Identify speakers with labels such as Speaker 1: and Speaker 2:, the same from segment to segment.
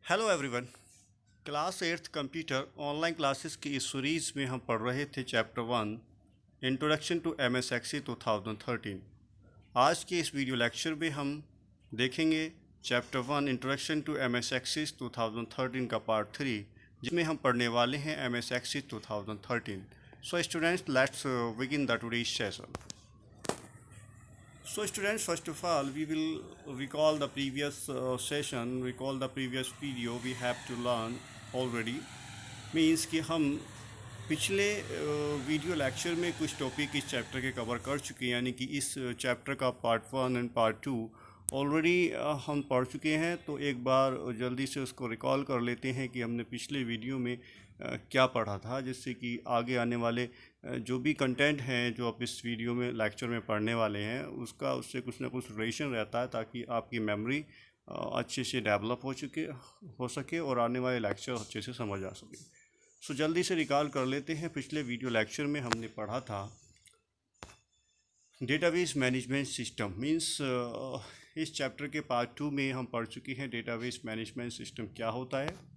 Speaker 1: Hello everyone. Class eighth computer online classes की इस series में हम पढ़ रहे थे chapter 1 introduction to MS Access 2013। आज के इस वीडियो लेक्चर में हम देखेंगे chapter 1 introduction to MS Access 2013 का पार्ट 3, जिसमें हम पढ़ने वाले हैं MS Access 2013। So students, let's begin the today's session. So students, first of all, we will recall the previous session, recall the previous video we have to learn already. Means कि हम पिछले video lecture में कुछ topic इस chapter के cover कर चुके हैं, यानी कि इस चैप्टर का पार्ट 1 एंड पार्ट 2 ऑलरेडी हम पढ़ चुके हैं। तो एक बार जल्दी से उसको रिकॉल कर लेते हैं कि हमने पिछले वीडियो में क्या पढ़ा था, जिससे कि आगे आने वाले जो भी कंटेंट हैं जो आप इस वीडियो में लेक्चर में पढ़ने वाले हैं उससे कुछ ना कुछ रिलेशन रहता है, ताकि आपकी मेमोरी अच्छे से डेवलप हो सके और आने वाले लेक्चर अच्छे से समझ आ सके। सो जल्दी से रिकॉल कर लेते हैं। पिछले वीडियो लेक्चर में हमने पढ़ा था डेटाबेस मैनेजमेंट सिस्टम। मींस इस चैप्टर के पार्ट 2 में हम पढ़ चुके हैं डेटाबेस मैनेजमेंट सिस्टम क्या होता है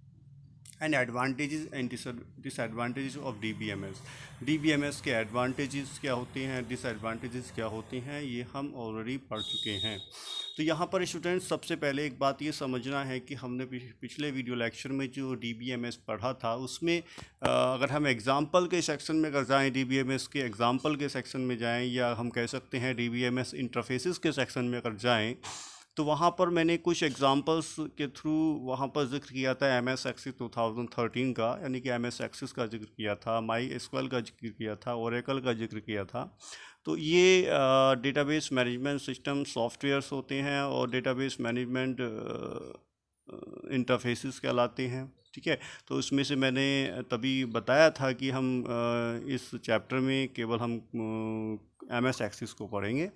Speaker 1: and advantages and disadvantages of DBMS के एडवांटेजेस क्या होते हैं, डिसएडवांटेजेस क्या होते हैं, ये हम ऑलरेडी पढ़ चुके हैं। तो यहाँ पर स्टूडेंट्स, सबसे पहले एक बात ये समझना है कि हमने पिछले वीडियो लेक्चर में जो DBMS पढ़ा था उसमें अगर हम एग्ज़ाम्पल के सेक्शन में अगर जाएँ, DBMS के एग्ज़ाम्पल के सेक्शन में जाएँ, या हम कह सकते हैं DBMS इंटरफेसेस के सेक्शन में अगर जाएँ, तो वहाँ पर मैंने कुछ एग्जांपल्स के थ्रू वहाँ पर जिक्र किया था MS Access 2013 का, यानी कि MS Access का जिक्र किया था, MySQL का जिक्र किया था, Oracle का जिक्र किया था। तो ये डेटाबेस मैनेजमेंट सिस्टम सॉफ्टवेयर्स होते हैं और डेटाबेस मैनेजमेंट इंटरफेसेस कहलाते हैं। ठीक है, तो उसमें से मैंने तभी बताया था कि हम इस चैप्टर में केवल हम MS Access को पढ़ेंगे।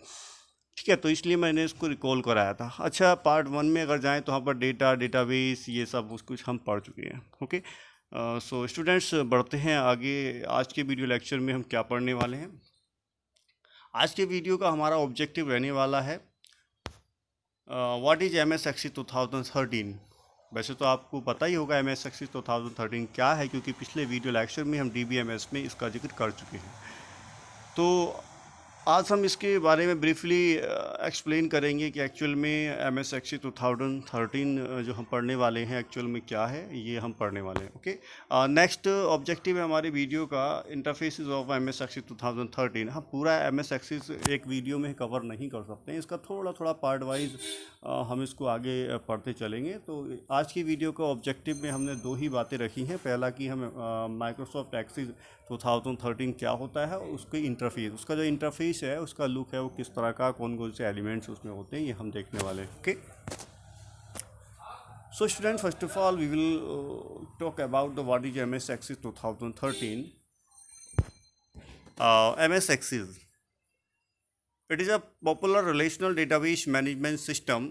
Speaker 1: ठीक है, तो इसलिए मैंने इसको रिकॉल कराया था। अच्छा, पार्ट 1 में अगर जाएं तो वहाँ पर डेटाबेस ये सब कुछ हम पढ़ चुके हैं। ओके, सो स्टूडेंट्स, बढ़ते हैं आगे। आज के वीडियो लेक्चर में हम क्या पढ़ने वाले हैं। आज के वीडियो का हमारा ऑब्जेक्टिव रहने वाला है व्हाट इज़ MS Access 2013। वैसे तो आपको पता ही होगा MS Access 2013 क्या है, क्योंकि पिछले वीडियो लेक्चर में हम DBMS में इसका जिक्र कर चुके हैं। तो आज हम इसके बारे में ब्रीफली एक्सप्लेन करेंगे कि एक्चुअल में MS Access 2013 जो हम पढ़ने वाले हैं एक्चुअल में क्या है, ये हम पढ़ने वाले हैं। ओके, नेक्स्ट ऑब्जेक्टिव है हमारे वीडियो का इंटरफेसेस ऑफ MS Access 2013। हम पूरा MS Access एक वीडियो में कवर नहीं कर सकते हैं, इसका थोड़ा थोड़ा पार्ट वाइज हम इसको आगे पढ़ते चलेंगे। तो आज की वीडियो का ऑब्जेक्टिव में हमने दो ही बातें रखी हैं। पहला कि हम माइक्रोसॉफ्ट एक्सेस 2013 क्या होता है, उसके इंटरफेस, उसका जो इंटरफेस है, उसका लुक है, वो किस तरह का, कौन कौन से एलिमेंट्स उसमें होते हैं, ये हम देखने वाले हैं। Okay, so student, first of all we will talk about the what is MS Access 2013। MS Access, it is a popular relational database management system,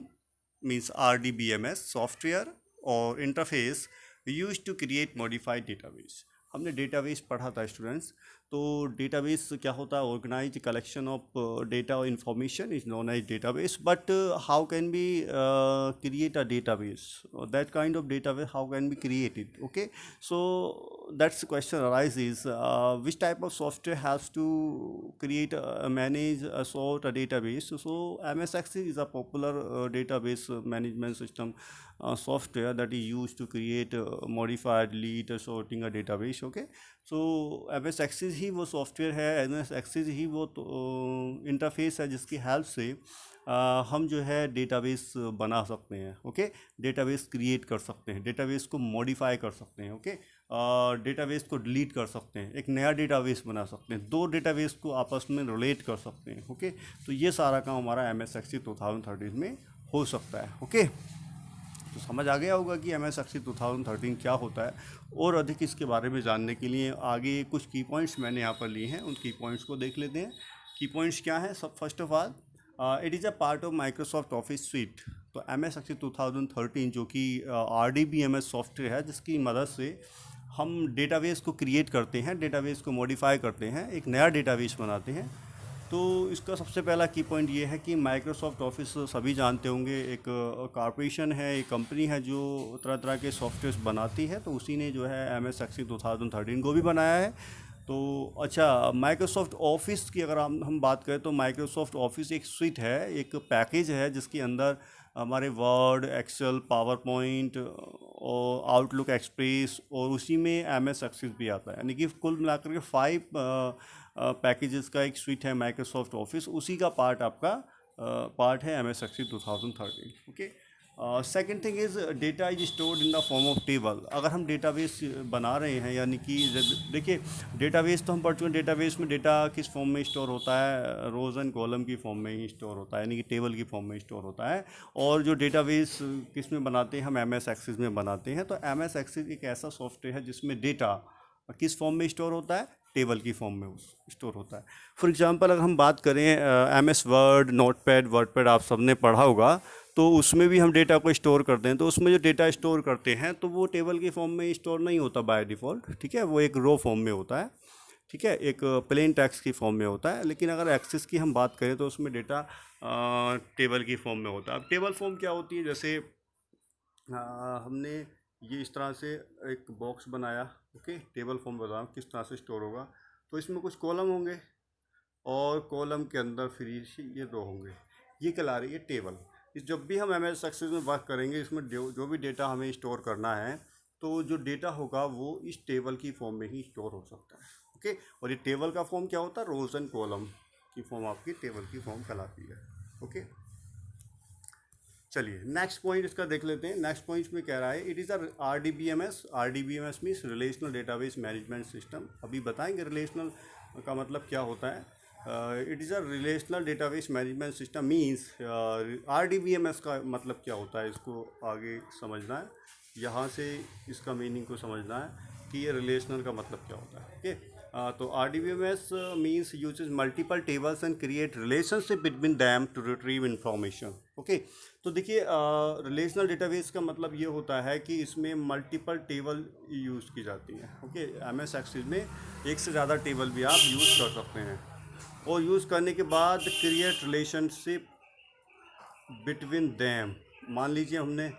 Speaker 1: means RDBMS software or interface used to create modified database। हमने database पढ़ा था students. तो database क्या होता है, organize collection of data और information is known as database. But how can be create a database, that kind of database how can be created. Okay, so that's question arises, which type of software has to create manage sort a database. So MS Access is a popular database management system software that is used to create modify, delete, sorting a database। okay, so MS Access ही वो software है, MS Access ही वो interface है जिसकी help से हम जो है database बना सकते हैं। ओके, डेटाबेस क्रिएट कर सकते हैं, डेटाबेस को मॉडिफाई कर सकते हैं। ओके, डेटाबेस को डिलीट कर सकते हैं, एक नया डेटाबेस बना सकते हैं, दो डेटाबेस को आपस में रिलेट कर सकते हैं। ओके, तो ये सारा काम हमारा MS Access 2013 में हो सकता है। ओके, तो समझ आ गया होगा कि MS Access 2013 क्या होता है। और अधिक इसके बारे में जानने के लिए आगे कुछ की पॉइंट्स मैंने यहाँ पर लिए हैं, उन की पॉइंट्स को देख लेते हैं। की पॉइंट्स क्या है, सब first of all it is a part of Microsoft office sweet. तो MS Access 2013 जो कि RDBMS सॉफ्टवेयर है, जिसकी मदद से हम डेटाबेस को क्रिएट करते हैं, डेटाबेस को मॉडिफाई करते हैं, एक नया डेटाबेस बनाते हैं। तो इसका सबसे पहला की पॉइंट ये है कि माइक्रोसॉफ्ट ऑफिस सभी जानते होंगे, एक कॉरपोरेशन है, एक कंपनी है जो तरह तरह के सॉफ्टवेयर्स बनाती है। तो उसी ने जो है एम एस एक्सी 2013 को भी बनाया है। तो अच्छा, माइक्रोसॉफ्ट ऑफिस की अगर हम बात करें तो माइक्रोसॉफ्ट ऑफिस एक स्विट है, एक पैकेज है जिसके अंदर हमारे वर्ड, एक्सेल, पावर पॉइंट और आउटलुक एक्सप्रेस और उसी में एम एस एक्सेस भी आता है। यानी कि कुल मिलाकर के 5 पैकेजेस का एक स्विट है माइक्रोसॉफ्ट ऑफिस, उसी का पार्ट आपका पार्ट है M S access 2013। Okay. Second thing is data is stored in the form of table. अगर हम डेटाबेस बना रहे हैं, यानी कि देखिए डेटाबेस तो हम पढ़ चुके हैं, डेटाबेस में डेटा किस फॉर्म में स्टोर होता है, रोज़ एंड कॉलम की फॉर्म में ही स्टोर होता है, यानी कि टेबल की फॉर्म में स्टोर होता है। और जो डेटाबेस किस में बनाते हैं, हम एम एस एक्सेस में बनाते हैं। तो एम एस एक्सेस एक ऐसा सॉफ्टवेयर है जिसमें डेटा किस फॉर्म में स्टोर होता है, टेबल की फॉर्म में स्टोर होता है। फॉर एग्जांपल अगर हम बात करें M S Word, notepad, wordpad आप सबने पढ़ा होगा, तो उसमें भी हम डेटा को स्टोर करते हैं। तो उसमें जो डेटा स्टोर करते हैं तो वो टेबल की फॉर्म में स्टोर नहीं होता बाय डिफ़ॉल्ट, ठीक है, वो एक रो फॉर्म में होता है, ठीक है, एक प्लेन टेक्स्ट की फॉर्म में होता है। लेकिन अगर एक्सेस की हम बात करें तो उसमें डेटा टेबल की फॉर्म में होता है। अब टेबल फॉर्म क्या होती है, जैसे हमने ये इस तरह से एक बॉक्स बनाया, ओके, टेबल फॉर्म बताऊँ किस तरह से स्टोर होगा। तो इसमें कुछ कॉलम होंगे और कॉलम के अंदर फिर ये रो होंगे, ये कहला रही है टेबल। इस जब भी हम एम एस एक्सेस में वर्क करेंगे, इसमें जो भी डेटा हमें स्टोर करना है, तो जो डेटा होगा वो इस टेबल की फॉर्म में ही स्टोर हो सकता है, ओके। और ये टेबल का फॉर्म क्या होता है, रोज एंड कॉलम की फॉर्म आपकी टेबल की फॉर्म कहलाती है, ओके। चलिए नेक्स्ट पॉइंट इसका देख लेते हैं। नेक्स्ट पॉइंट में कह रहा है it is R D B M S. R D B M S means relational database management system. अभी बताएंगे रिलेशनल का मतलब क्या होता है। It is a relational database management system means, R D B M S का मतलब क्या होता है, इसको आगे समझना है, यहाँ से इसका मीनिंग को समझना है कि ये रिलेशनल का मतलब क्या होता है, ओके। तो R D B M S means uses multiple tables and create relationship between them to retrieve information, okay. तो देखिए रिलेशनल डेटाबेस का मतलब ये होता है कि इसमें मल्टीपल टेबल यूज़ की जाती हैं, ओके। एम एस एक्सेस में एक से ज़्यादा टेबल भी आप यूज़ कर सकते हैं, और यूज़ करने के बाद क्रिएट रिलेशनशिप बिटवीन दैम। मान लीजिए हमने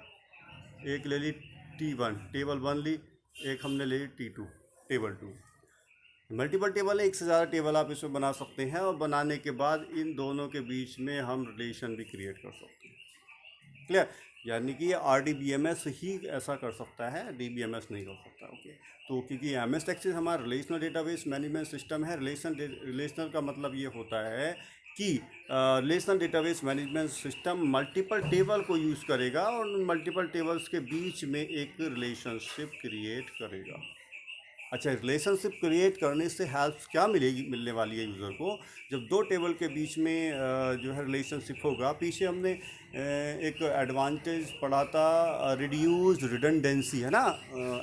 Speaker 1: एक ले ली T1, टेबल 1 ली, एक हमने ले ली T2, टेबल 2। मल्टीपल टेबल है, एक से ज़्यादा टेबल आप इसमें बना सकते हैं, और बनाने के बाद इन दोनों के बीच में हम रिलेशन भी क्रिएट कर सकते हैं, क्लियर। यानी कि R D B M S ही ऐसा कर सकता है, डी बी एम एस नहीं कर सकता, ओके। तो क्योंकि एम एस एक्सेस हमारा रिलेशनल डेटाबेस मैनेजमेंट सिस्टम है। रिलेशनल का मतलब ये होता है कि relational database management system multiple table को यूज़ करेगा और मल्टीपल टेबल्स के बीच में एक रिलेशनशिप क्रिएट करेगा। अच्छा, रिलेशनशिप क्रिएट करने से हेल्प क्या मिलने वाली है यूज़र को, जब दो टेबल के बीच में जो है रिलेशनशिप होगा। पीछे हमने एक एडवांटेज पढ़ा था, रिड्यूस रिडंडेंसी, है ना,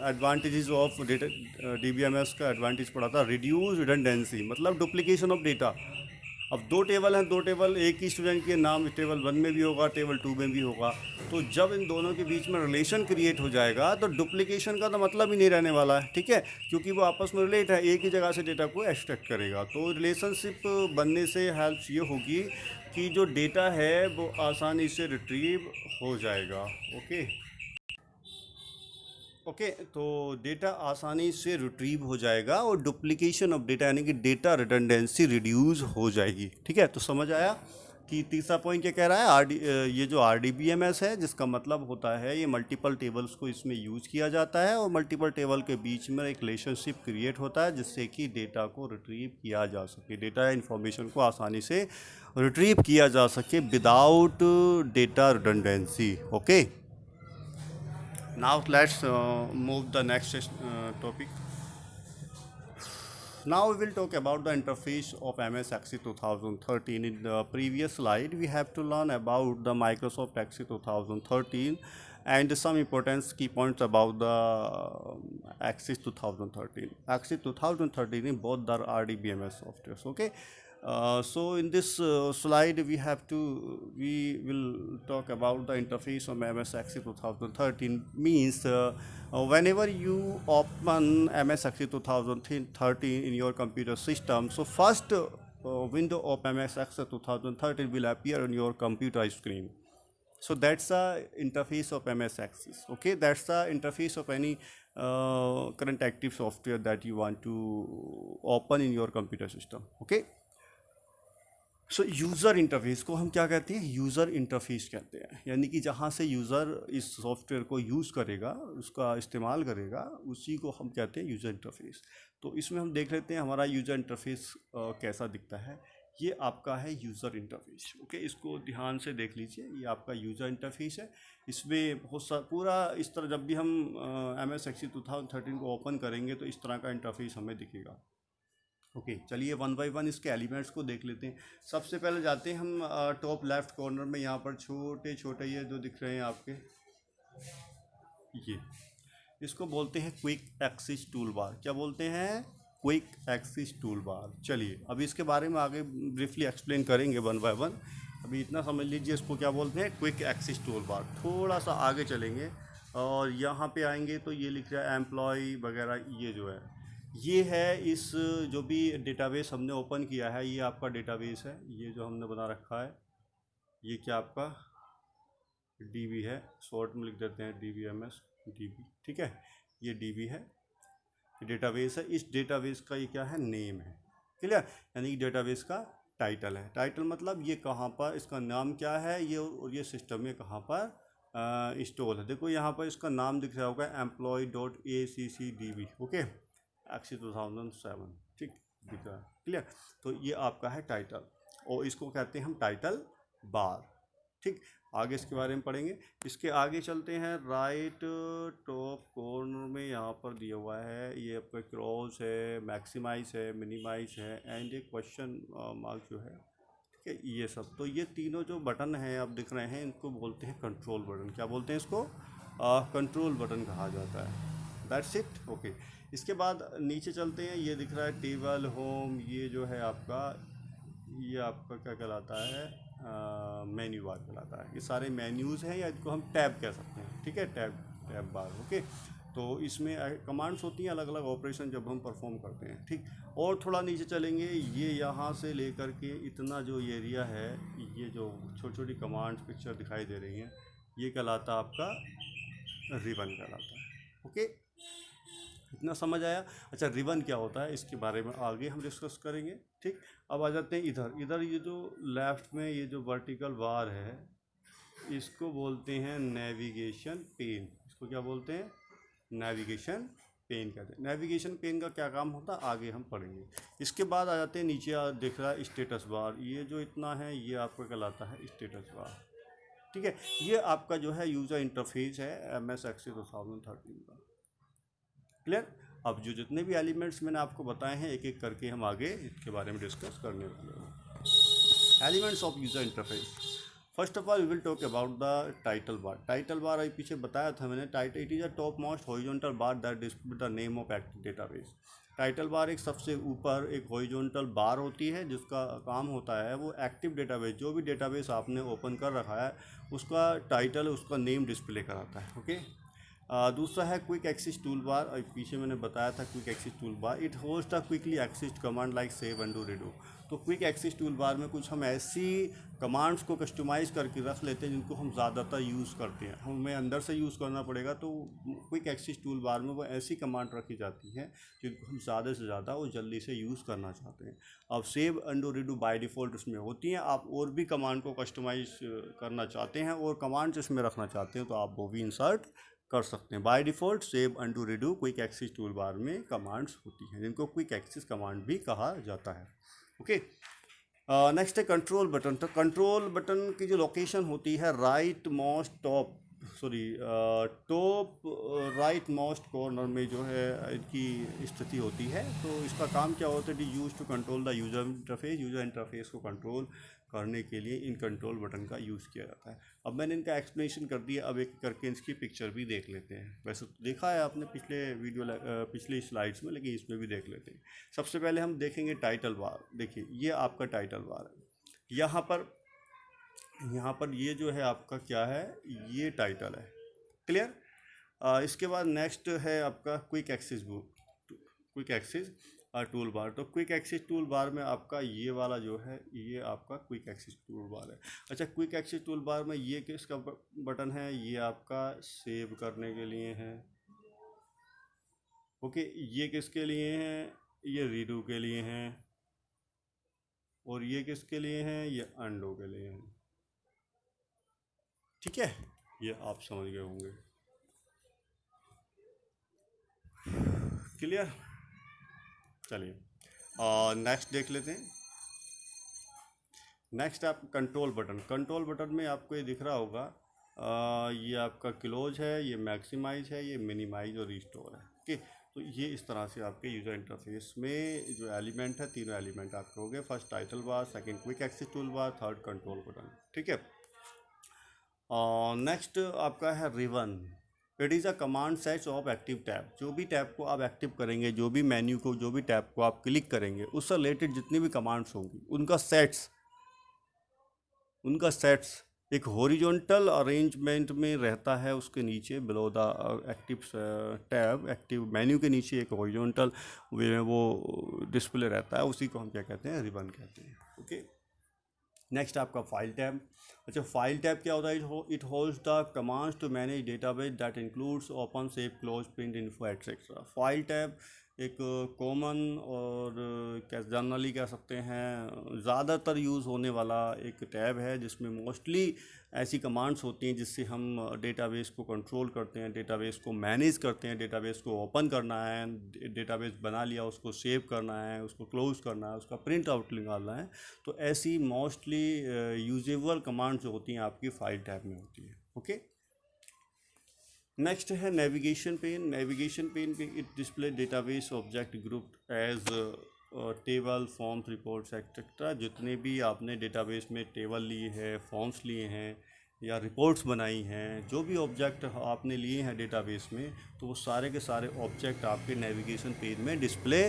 Speaker 1: advantages of data, D B M S का एडवांटेज पढ़ा था, रिड्यूस रिडंडेंसी मतलब डुप्लीकेशन ऑफ डेटा। अब दो टेबल हैं, दो टेबल एक ही स्टूडेंट के नाम टेबल 1 में भी होगा, टेबल 2 में भी होगा। तो जब इन दोनों के बीच में रिलेशन क्रिएट हो जाएगा तो डुप्लीकेशन का तो मतलब ही नहीं रहने वाला है, ठीक है, क्योंकि वो आपस में रिलेट है, एक ही जगह से डेटा को एक्सट्रैक्ट करेगा। तो रिलेशनशिप बनने से हेल्प ये होगी कि जो डेटा है वो आसानी से रिट्रीव हो जाएगा, ओके। ओके, तो डेटा आसानी से रिट्रीव हो जाएगा और डुप्लीकेशन ऑफ डेटा यानी कि डेटा रिडंडेंसी रिड्यूस हो जाएगी, ठीक है। तो समझ आया कि तीसरा पॉइंट क्या कह रहा है, ये जो R D B M S है, जिसका मतलब होता है ये मल्टीपल टेबल्स को इसमें यूज़ किया जाता है और मल्टीपल टेबल के बीच में एक रिलेशनशिप क्रिएट होता है जिससे कि डेटा को रिट्रीव किया जा सके, डेटा इन्फॉर्मेशन को आसानी से रिट्रीव किया जा सके without data redundancy, okay. Now let's move the next topic. Now we will talk about the interface of MS Axis 2013. In the previous slide, we have to learn about the Microsoft Axis 2013 and some important key points about the Axis 2013. Axis 2013 in both the RDBMS softwares. Okay. So in this slide we will talk about the interface of MS Axis 2013. Means whenever you open MS Axis 2013 in your computer system, so first window of MS Access 2013 will appear on your computer screen. So that's the interface of MS Access. Okay, that's the interface of any current active software that you want to open in your computer system. Okay. So user interface को हम क्या कहते हैं, user interface कहते हैं, यानी कि जहाँ से यूज़र इस सॉफ्टवेयर को यूज़ करेगा, उसका इस्तेमाल करेगा, उसी को हम कहते हैं यूज़र इंटरफेस। तो इसमें हम देख लेते हैं हमारा यूज़र इंटरफेस कैसा दिखता है। ये आपका है यूज़र इंटरफेस। ओके, इसको ध्यान से देख लीजिए, ये आपका यूज़र इंटरफेस है। इसमें बहुत सा पूरा इस तरह, जब भी हम MS Access 2013 को ओपन करेंगे तो इस तरह का इंटरफेस हमें दिखेगा। ओके, चलिए वन बाय वन इसके एलिमेंट्स को देख लेते हैं। सबसे पहले जाते हैं हम टॉप लेफ्ट कॉर्नर में, यहाँ पर छोटे छोटे ये जो दिख रहे हैं आपके, ये इसको बोलते हैं क्विक एक्सेस टूल बार। क्या बोलते हैं? Quick access tool bar. चलिए अभी इसके बारे में आगे ब्रीफली एक्सप्लेन करेंगे वन बाय वन। अभी इतना समझ लीजिए इसको क्या बोलते हैं, क्विक एक्सेस टूल बार। थोड़ा सा आगे चलेंगे और यहाँ पे आएंगे तो ये लिख रहा है एम्प्लॉय वगैरह, ये जो है ये है इस जो भी डेटाबेस हमने ओपन किया है, ये आपका डेटाबेस है। ये जो हमने बना रखा है ये क्या आपका DB है, शॉर्ट में लिख देते हैं DBMS DB, ठीक है। ये DB है, डेटाबेस है। इस डेटाबेस का ये क्या है, नेम है, क्लियर। यानी कि डेटाबेस का टाइटल है। टाइटल मतलब ये कहाँ पर, इसका नाम क्या है, ये और ये सिस्टम में कहाँ पर इंस्टॉल है। देखो यहाँ पर इसका नाम दिख रहा होगा employee.accdb, ओके, Access 2007, ठीक दिख रहा है, क्लियर। तो ये आपका है टाइटल और इसको कहते हैं हम टाइटल बार, ठीक। आगे इसके बारे में पढ़ेंगे। इसके आगे चलते हैं, राइट टॉप कॉर्नर में यहाँ पर दिया हुआ है, ये आपका क्रॉस है, मैक्सिमाइज है, मिनिमाइज है एंड एक क्वेश्चन मार्क जो है, ठीक है। ये सब, तो ये तीनों जो बटन हैं आप दिख रहे हैं, इनको बोलते हैं कंट्रोल बटन। क्या बोलते हैं इसको? कंट्रोल बटन कहा जाता है। That's it, okay. इसके बाद नीचे चलते हैं, ये दिख रहा है टेबल होम, ये जो है आपका, ये आपका क्या कहलाता है, मेन्यू बार कहलाता है। ये सारे मेन्यूज़ हैं या इनको हम टैब कह सकते हैं, ठीक है, टैब बार, ओके। तो इसमें कमांड्स होती हैं, अलग अलग ऑपरेशन जब हम परफॉर्म करते हैं, ठीक। और थोड़ा नीचे चलेंगे, ये यहाँ से लेकर के इतना जो एरिया है, ये जो छोटी छोटी कमांड्स पिक्चर दिखाई दे रही हैं, ये कहलाता है आपका रिबन कहलाता है, ओके। इतना समझ आया? अच्छा, रिबन क्या होता है इसके बारे में आगे हम डिस्कस करेंगे, ठीक। अब आ जाते हैं इधर ये जो लेफ़्ट में ये जो वर्टिकल बार है, इसको बोलते हैं नेविगेशन पेन। इसको क्या बोलते हैं? नेविगेशन पेन कहते हैं। नेविगेशन पेन का क्या काम होता है आगे हम पढ़ेंगे। इसके बाद आ जाते हैं नीचे, दिख रहा है स्टेटस बार, ये जो इतना है ये आपका कहलाता है स्टेटस बार, ठीक है। ये आपका जो है यूज़र इंटरफेस है MS Access 2013 का, क्लियर। अब जो जितने भी एलिमेंट्स मैंने आपको बताए हैं, एक एक करके हम आगे इसके बारे में डिस्कस करने वाले हैं। Elements of user interface. First of all we will talk about the title bar. Title bar अभी पीछे बताया था मैंने, title it is a top most horizontal bar that display the name of active database. Title bar एक सबसे ऊपर एक horizontal बार होती है, जिसका काम होता है वो एक्टिव डेटाबेस, जो भी डेटाबेस आपने ओपन कर रखा है उसका टाइटल, उसका नेम डिस्प्ले कराता है, ओके। दूसरा है क्विक एक्सेस टूल बार, और पीछे मैंने बताया था quick access tool bar, it host a quickly access command like save undo redo. तो क्विक एक्सेस टूल बार में कुछ हम ऐसी कमांड्स को कस्टमाइज़ करके रख लेते हैं जिनको हम ज़्यादातर यूज़ करते हैं, हमें अंदर से यूज़ करना पड़ेगा। तो क्विक एक्सेस टूल बार में वो ऐसी कमांड रखी जाती हैं जिनको हम ज़्यादा से ज़्यादा और जल्दी से यूज़ करना चाहते हैं। अब save undo redo by default उसमें होती हैं, आप और भी कमांड को कस्टमाइज़ करना चाहते हैं और कमांड्स इसमें रखना चाहते हैं तो आप वो भी इंसर्ट कर सकते हैं। By default save undo redo quick access tool bar में कमांड्स होती हैं, जिनको क्विक एक्सेस कमांड भी कहा जाता है, ओके। नेक्स्ट है कंट्रोल बटन। तो कंट्रोल बटन की जो लोकेशन होती है right most top right most corner में जो है इनकी स्थिति होती है। तो इसका काम क्या होता है, use to control the user interface को कंट्रोल करने के लिए इन कंट्रोल बटन का यूज़ किया जाता है। अब मैंने इनका एक्सप्लेनेशन कर दिया, अब एक करके इसकी पिक्चर भी देख लेते हैं। वैसे तो देखा है आपने पिछले स्लाइड्स में, लेकिन इसमें भी देख लेते हैं। सबसे पहले हम देखेंगे टाइटल बार। देखिए ये आपका टाइटल बार है, यहाँ पर ये जो है आपका क्या है, ये टाइटल है, क्लियर। इसके बाद नेक्स्ट है आपका क्विक एक्सेस टूल बार। तो क्विक एक्सेस टूल बार में आपका ये वाला जो है ये आपका क्विक एक्सेस टूल बार है। अच्छा, क्विक एक्सेस टूल बार में ये किसका बटन है? ये आपका सेव करने के लिए है। ओके, ये किसके लिए हैं? ये रीडू के लिए हैं। और ये किसके लिए हैं? ये अंडो के लिए हैं। ठीक है, ये आप समझ गए होंगे। क्लियर? चलिए नेक्स्ट देख लेते हैं। नेक्स्ट आप कंट्रोल बटन। कंट्रोल बटन में आपको ये दिख रहा होगा ये आपका क्लोज है, ये मैक्सिमाइज है, ये मिनिमाइज और रिस्टोर है। ओके, तो ये इस तरह से आपके यूज़र इंटरफेस में जो एलिमेंट है, तीनों एलिमेंट आपके हो गए। First title bar, second quick access tool bar, third control button. ठीक है। नेक्स्ट आपका है ribbon. It is a command sets of active tab. जो भी टैब को आप एक्टिव करेंगे, जो भी मेन्यू को, जो भी टैब को आप क्लिक करेंगे, उससे रिलेटेड जितनी भी कमांड्स होंगी उनका सेट्स एक हॉरिजॉन्टल अरेंजमेंट में रहता है। उसके नीचे below the active tab, active menu के नीचे एक हॉरिजॉन्टल वे में वो डिस्प्ले रहता है। उसी को हम क्या कहते हैं? रिबन कहते हैं। ओके, नेक्स्ट आपका फाइल टैब। अच्छा, फाइल टैब क्या होता है? It holds the commands to manage database that includes open, save, close, print, info etcetera. File tab एक कॉमन और क्या जनरली कह सकते हैं ज़्यादातर यूज़ होने वाला एक टैब है, जिसमें मोस्टली ऐसी कमांड्स होती हैं जिससे हम डेटाबेस को कंट्रोल करते हैं, डेटाबेस को मैनेज करते हैं, डेटाबेस को ओपन करना है, डेटाबेस बना लिया उसको सेव करना है, उसको क्लोज करना है, उसका प्रिंट आउट निकालना है। तो ऐसी मोस्टली यूजेबल कमांड्स जो होती हैं आपकी फाइल टैब में होती है। ओके, नेक्स्ट है नेविगेशन पेन। नेविगेशन पेन पे it display database object group as table, forms, reports etcetera. जितने भी आपने डेटाबेस में टेबल लिए हैं, फॉर्म्स लिए हैं या रिपोर्ट्स बनाई हैं, जो भी ऑब्जेक्ट आपने लिए हैं डेटाबेस में, तो वो सारे के सारे ऑब्जेक्ट आपके नेविगेशन पेज में डिस्प्ले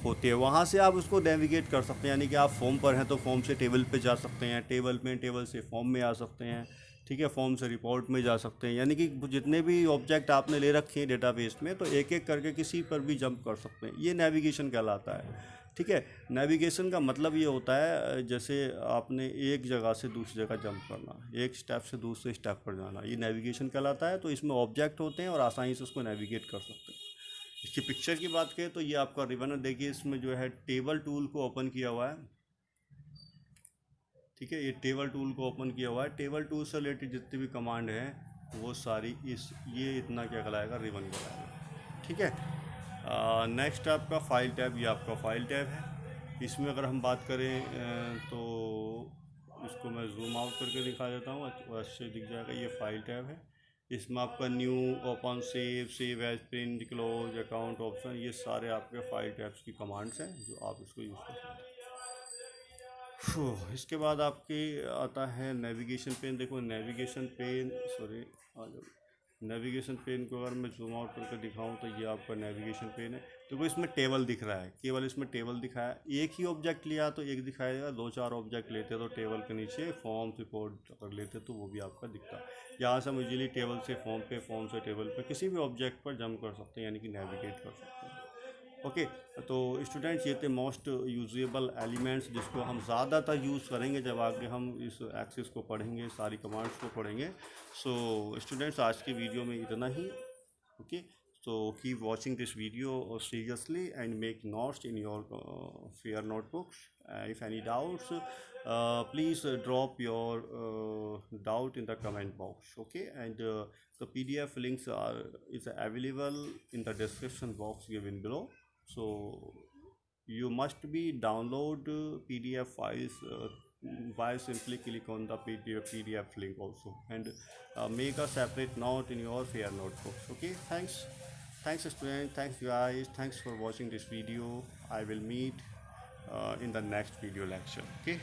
Speaker 1: होते हैं। वहाँ से आप उसको नेविगेट कर सकते हैं, यानी कि आप फॉर्म पर हैं तो फॉर्म से टेबल पे जा सकते हैं, टेबल से फॉर्म में आ सकते हैं। ठीक है, फॉर्म से रिपोर्ट में जा सकते हैं, यानी कि जितने भी ऑब्जेक्ट आपने ले रखे हैं डेटाबेस में, तो एक एक करके किसी पर भी जंप कर सकते हैं। ये नेविगेशन कहलाता है। ठीक है, नेविगेशन का मतलब ये होता है जैसे आपने एक जगह से दूसरी जगह जंप करना, एक स्टेप से दूसरे स्टेप पर जाना, ये नेविगेशन कहलाता है। तो इसमें ऑब्जेक्ट होते हैं और आसानी से उसको नेविगेट कर सकते हैं। इसकी पिक्चर की बात करें तो ये आपका रिबन है। देखिए, इसमें जो है टेबल टूल को ओपन किया हुआ है। ठीक है, ये टेबल टूल को ओपन किया हुआ है। टेबल टूल से रिलेटेड जितनी भी कमांड हैं वो सारी ये इतना क्या कहलाएगा? रिबन कहलाएगा। ठीक है। नेक्स्ट आपका फाइल टैब। ये आपका फाइल टैब है। इसमें अगर हम बात करें तो इसको मैं जूम आउट करके दिखा देता हूँ, अच्छे दिख जाएगा। ये फाइल टैब है। इसमें आपका new, open, save as, print, close, account option, ये सारे आपके फाइल टैब्स की कमांड्स हैं जो आप इसको यूज़ कर सकते हैं। इसके बाद आपके आता है नेविगेशन पेन। देखो नेविगेशन पेन, सॉरी आ जाओ। नेविगेशन पेन को अगर मैं जूम आउट करके दिखाऊं तो ये आपका नेविगेशन पेन है। देखो इसमें टेबल दिख रहा है, केवल इसमें टेबल दिखाया। एक ही ऑब्जेक्ट लिया तो एक दिखाएगा, दो चार ऑब्जेक्ट लेते तो टेबल के नीचे फॉर्म, रिपोर्ट अगर लेते तो वो भी आपका दिखता। यहाँ से हम इजीली टेबल से फॉर्म पे, फॉर्म से टेबल पे, किसी भी ऑब्जेक्ट पर जंप कर सकते हैं, यानी कि नेविगेट कर सकते हैं। ओके, तो स्टूडेंट्स ये थे मोस्ट यूजेबल एलिमेंट्स जिसको हम ज़्यादातर यूज़ करेंगे जब आगे हम इस एक्सेस को पढ़ेंगे, सारी कमांड्स को पढ़ेंगे। सो स्टूडेंट्स, आज की वीडियो में इतना ही। Okay, so keep watching this video seriously and make notes in your fair notebooks. If any doubts, please drop your doubt in the comment box. Okay, and the PDF links is available in the description box given below. So you must be download PDF files by simply click on the PDF link also, and make a separate note in your fair notebooks. Okay, thanks students, thanks guys, thanks for watching this video. I will meet in the next video lecture. Okay.